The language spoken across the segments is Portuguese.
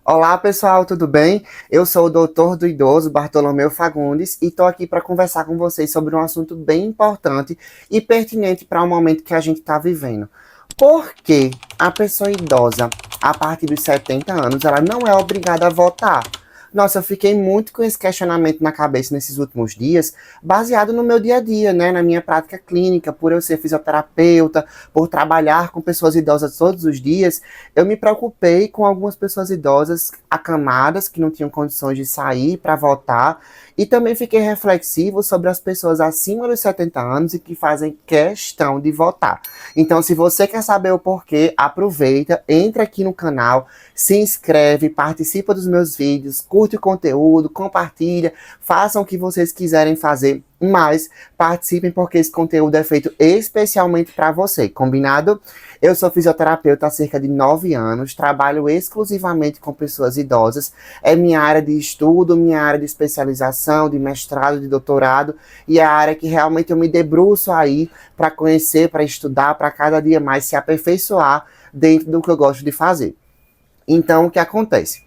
Olá pessoal, tudo bem? Eu sou o doutor do idoso Bartolomeu Fagundes e estou aqui para conversar com vocês sobre um assunto bem importante e pertinente para o momento que a gente está vivendo. Por que a pessoa idosa, a partir dos 70 anos, ela não é obrigada a votar? Nossa, eu fiquei muito com esse questionamento na cabeça nesses últimos dias, baseado no meu dia a dia, né, na minha prática clínica, por eu ser fisioterapeuta, por trabalhar com pessoas idosas todos os dias. Eu me preocupei com algumas pessoas idosas acamadas que não tinham condições de sair para votar e também fiquei reflexivo sobre as pessoas acima dos 70 anos e que fazem questão de votar. Então, se você quer saber o porquê, aproveita, entra aqui no canal, se inscreve, participa dos meus vídeos, curte o conteúdo, compartilha, façam o que vocês quiserem fazer, mas participem porque esse conteúdo é feito especialmente para você, combinado? Eu sou fisioterapeuta há cerca de 9 anos, trabalho exclusivamente com pessoas idosas, é minha área de estudo, minha área de especialização, de mestrado, de doutorado, e é a área que realmente eu me debruço aí para conhecer, para estudar, para cada dia mais se aperfeiçoar dentro do que eu gosto de fazer. Então, o que acontece?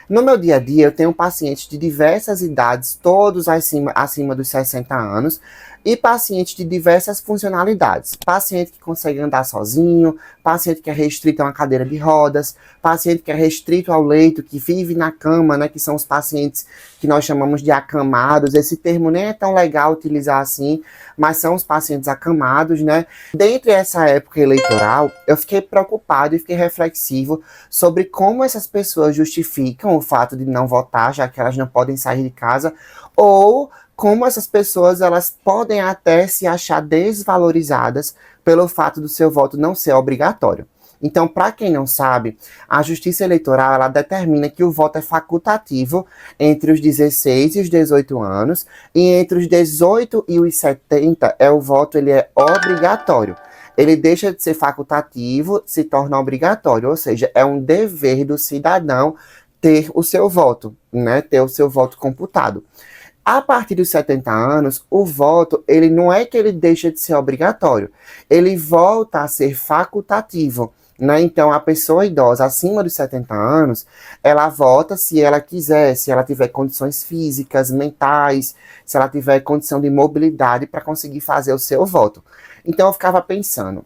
No meu dia a dia, eu tenho pacientes de diversas idades, todos acima dos 60 anos, e pacientes de diversas funcionalidades. Paciente que consegue andar sozinho, paciente que é restrito a uma cadeira de rodas, paciente que é restrito ao leito, que vive na cama, né, que são os pacientes que nós chamamos de acamados. Esse termo nem é tão legal utilizar assim, mas são os pacientes acamados, né? Dentre essa época eleitoral, eu fiquei preocupado e fiquei reflexivo sobre como essas pessoas justificam o fato de não votar, já que elas não podem sair de casa, ou como essas pessoas elas podem até se achar desvalorizadas pelo fato do seu voto não ser obrigatório. Então, para quem não sabe, a Justiça Eleitoral ela determina que o voto é facultativo entre os 16 e os 18 anos, e entre os 18 e os 70 o voto ele é obrigatório. Ele deixa de ser facultativo, se torna obrigatório, ou seja, é um dever do cidadão ter o seu voto, né? Ter o seu voto computado. A partir dos 70 anos, o voto, ele não é que ele deixa de ser obrigatório, ele volta a ser facultativo, né? Então, a pessoa idosa acima dos 70 anos, ela vota se ela quiser, se ela tiver condições físicas, mentais, se ela tiver condição de mobilidade para conseguir fazer o seu voto. Então, eu ficava pensando,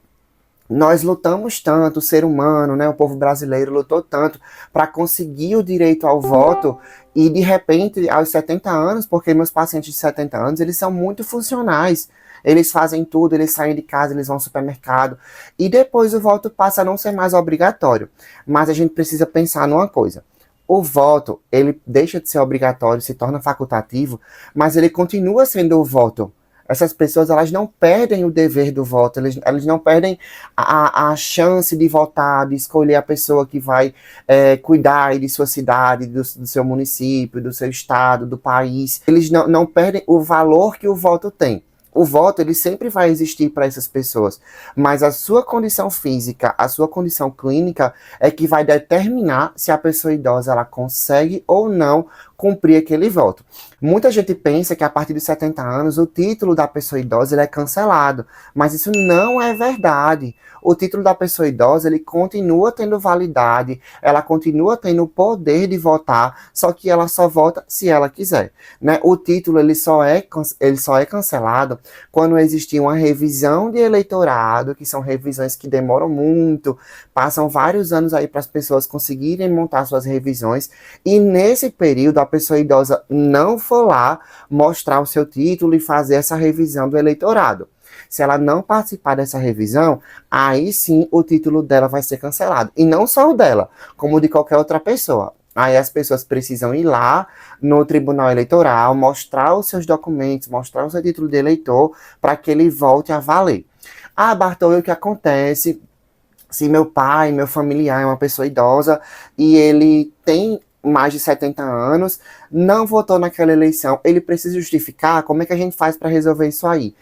nós lutamos tanto, o ser humano, né, o povo brasileiro lutou tanto para conseguir o direito ao voto e de repente aos 70 anos, porque meus pacientes de 70 anos, eles são muito funcionais. Eles fazem tudo, eles saem de casa, eles vão ao supermercado e depois o voto passa a não ser mais obrigatório. Mas a gente precisa pensar numa coisa. O voto, ele deixa de ser obrigatório, se torna facultativo, mas ele continua sendo o voto. Essas pessoas, elas não perdem o dever do voto, elas não perdem a chance de votar, de escolher a pessoa que vai cuidar de sua cidade, do seu município, do seu estado, do país. Eles não perdem o valor que o voto tem. O voto, ele sempre vai existir para essas pessoas, mas a sua condição física, a sua condição clínica é que vai determinar se a pessoa idosa ela consegue ou não cumprir aquele voto. Muita gente pensa que a partir dos 70 anos o título da pessoa idosa ele é cancelado, mas isso não é verdade. O título da pessoa idosa ele continua tendo validade, ela continua tendo o poder de votar, só que ela só vota se ela quiser, né? O título ele só é cancelado quando existir uma revisão de eleitorado, que são revisões que demoram muito, passam vários anos aí para as pessoas conseguirem montar suas revisões, e nesse período a pessoa idosa não for lá mostrar o seu título e fazer essa revisão do eleitorado. Se ela não participar dessa revisão, aí sim o título dela vai ser cancelado. E não só o dela, como o de qualquer outra pessoa. Aí as pessoas precisam ir lá no Tribunal Eleitoral, mostrar os seus documentos, mostrar o seu título de eleitor, para que ele volte a valer. Ah, Bartol, o que acontece se meu pai, meu familiar é uma pessoa idosa e ele tem mais de 70 anos, não votou naquela eleição, ele precisa justificar? Como é que a gente faz para resolver isso aí?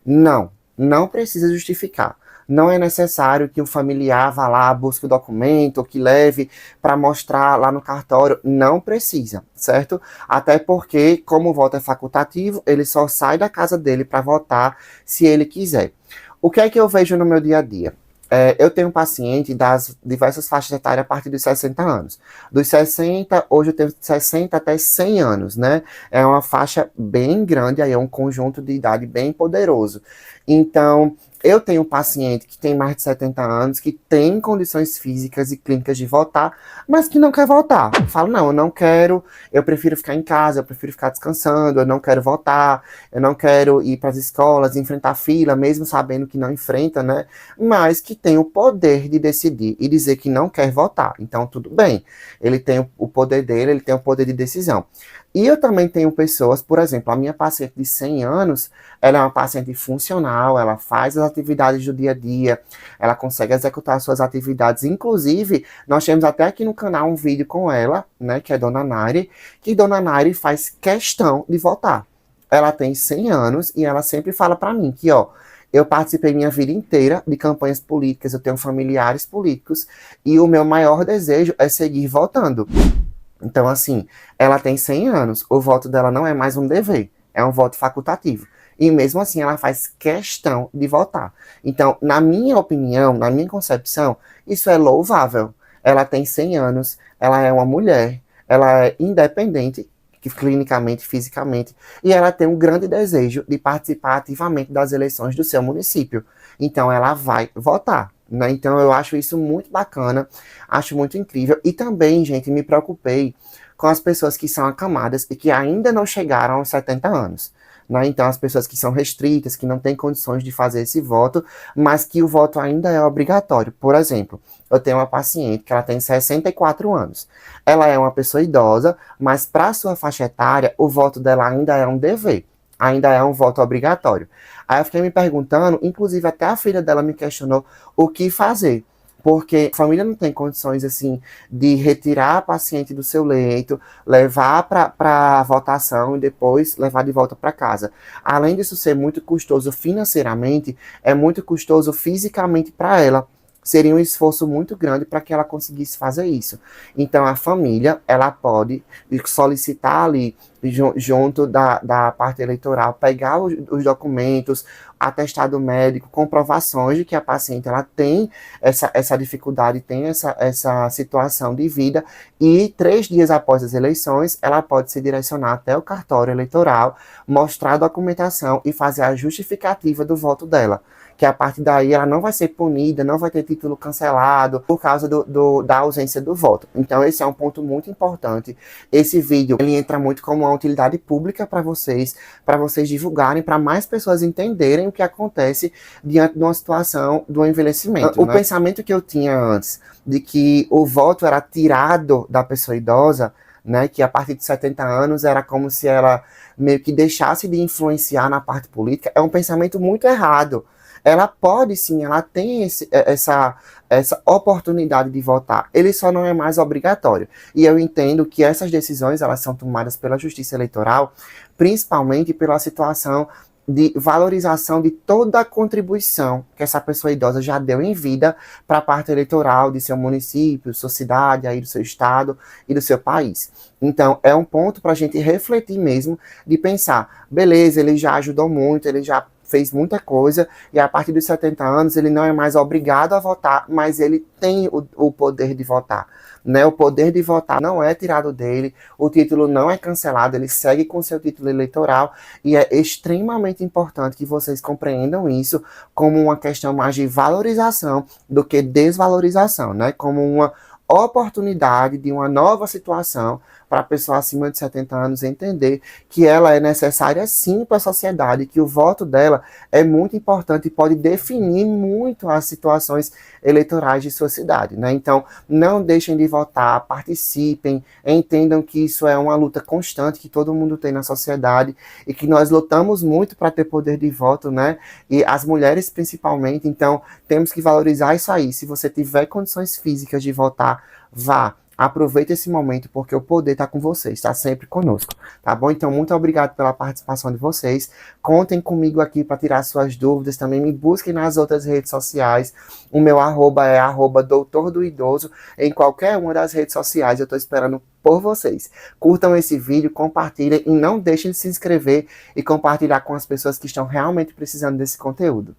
Não, não precisa justificar. Não é necessário que o familiar vá lá, busque o documento, ou que leve para mostrar lá no cartório. Não precisa, certo? Até porque, como o voto é facultativo, ele só sai da casa dele para votar se ele quiser. O que é que eu vejo no meu dia a dia? Eu tenho um paciente das diversas faixas etárias a partir dos 60 anos. Dos 60, hoje eu tenho 60 até 100 anos, né? É uma faixa bem grande, aí é um conjunto de idade bem poderoso. Então, eu tenho um paciente que tem mais de 70 anos, que tem condições físicas e clínicas de votar, mas que não quer votar. Fala, não, eu não quero, eu prefiro ficar em casa, eu prefiro ficar descansando, eu não quero votar, eu não quero ir para as escolas, enfrentar fila, mesmo sabendo que não enfrenta, né? Mas que tem o poder de decidir e dizer que não quer votar. Então, tudo bem. Ele tem o poder dele, ele tem o poder de decisão. E eu também tenho pessoas, por exemplo, a minha paciente de 100 anos, ela é uma paciente funcional, ela faz as atividades do dia a dia, ela consegue executar suas atividades. Inclusive, nós temos até aqui no canal um vídeo com ela, né, que é Dona Nari, que Dona Nari faz questão de votar. Ela tem 100 anos e ela sempre fala para mim que, ó, eu participei minha vida inteira de campanhas políticas, eu tenho familiares políticos e o meu maior desejo é seguir votando. Então, assim, ela tem 100 anos, o voto dela não é mais um dever, é um voto facultativo. E mesmo assim, ela faz questão de votar. Então, na minha opinião, na minha concepção, isso é louvável. Ela tem 100 anos, ela é uma mulher, ela é independente, clinicamente, fisicamente, e ela tem um grande desejo de participar ativamente das eleições do seu município. Então, ela vai votar. Né? Então, eu acho isso muito bacana, acho muito incrível. E também, gente, me preocupei com as pessoas que são acamadas e que ainda não chegaram aos 70 anos. Né? Então, as pessoas que são restritas, que não têm condições de fazer esse voto, mas que o voto ainda é obrigatório. Por exemplo, eu tenho uma paciente que ela tem 64 anos. Ela é uma pessoa idosa, mas para sua faixa etária, o voto dela ainda é um dever. Ainda é um voto obrigatório. Aí eu fiquei me perguntando, inclusive até a filha dela me questionou o que fazer. Porque a família não tem condições, assim, de retirar a paciente do seu leito, levar para votação e depois levar de volta para casa. Além disso ser muito custoso financeiramente, é muito custoso fisicamente para ela. Seria um esforço muito grande para que ela conseguisse fazer isso. Então, a família, ela pode solicitar ali, junto da parte eleitoral, pegar os documentos, atestado médico, comprovações de que a paciente ela tem essa dificuldade, tem essa situação de vida, e 3 dias após as eleições, ela pode se direcionar até o cartório eleitoral, mostrar a documentação e fazer a justificativa do voto dela. Que a partir daí ela não vai ser punida, não vai ter título cancelado por causa da ausência do voto. Então esse é um ponto muito importante. Esse vídeo, ele entra muito como uma utilidade pública para vocês divulgarem, para mais pessoas entenderem o que acontece diante de uma situação do envelhecimento. O pensamento que eu tinha antes, de que o voto era tirado da pessoa idosa, né, que a partir de 70 anos era como se ela meio que deixasse de influenciar na parte política, é um pensamento muito errado. Ela pode sim, ela tem essa oportunidade de votar. Ele só não é mais obrigatório. E eu entendo que essas decisões, elas são tomadas pela Justiça Eleitoral, principalmente pela situação de valorização de toda a contribuição que essa pessoa idosa já deu em vida para a parte eleitoral de seu município, sua cidade, aí do seu estado e do seu país. Então, é um ponto para a gente refletir mesmo, de pensar, beleza, ele já ajudou muito, ele já fez muita coisa, e a partir dos 70 anos ele não é mais obrigado a votar, mas ele tem o poder de votar. Né? O poder de votar não é tirado dele, o título não é cancelado, ele segue com seu título eleitoral, e é extremamente importante que vocês compreendam isso como uma questão mais de valorização do que desvalorização, né? Como uma oportunidade de uma nova situação para a pessoa acima de 70 anos entender que ela é necessária sim para a sociedade, que o voto dela é muito importante e pode definir muito as situações eleitorais de sua cidade, né? Então, não deixem de votar, participem, entendam que isso é uma luta constante que todo mundo tem na sociedade e que nós lutamos muito para ter poder de voto, né? E as mulheres principalmente, então temos que valorizar isso aí. Se você tiver condições físicas de votar, vá. Aproveite esse momento, porque o poder está com vocês, está sempre conosco, tá bom? Então, muito obrigado pela participação de vocês. Contem comigo aqui para tirar suas dúvidas. Também me busquem nas outras redes sociais. O meu arroba é @doutor do idoso. Em qualquer uma das redes sociais, eu estou esperando por vocês. Curtam esse vídeo, compartilhem e não deixem de se inscrever e compartilhar com as pessoas que estão realmente precisando desse conteúdo.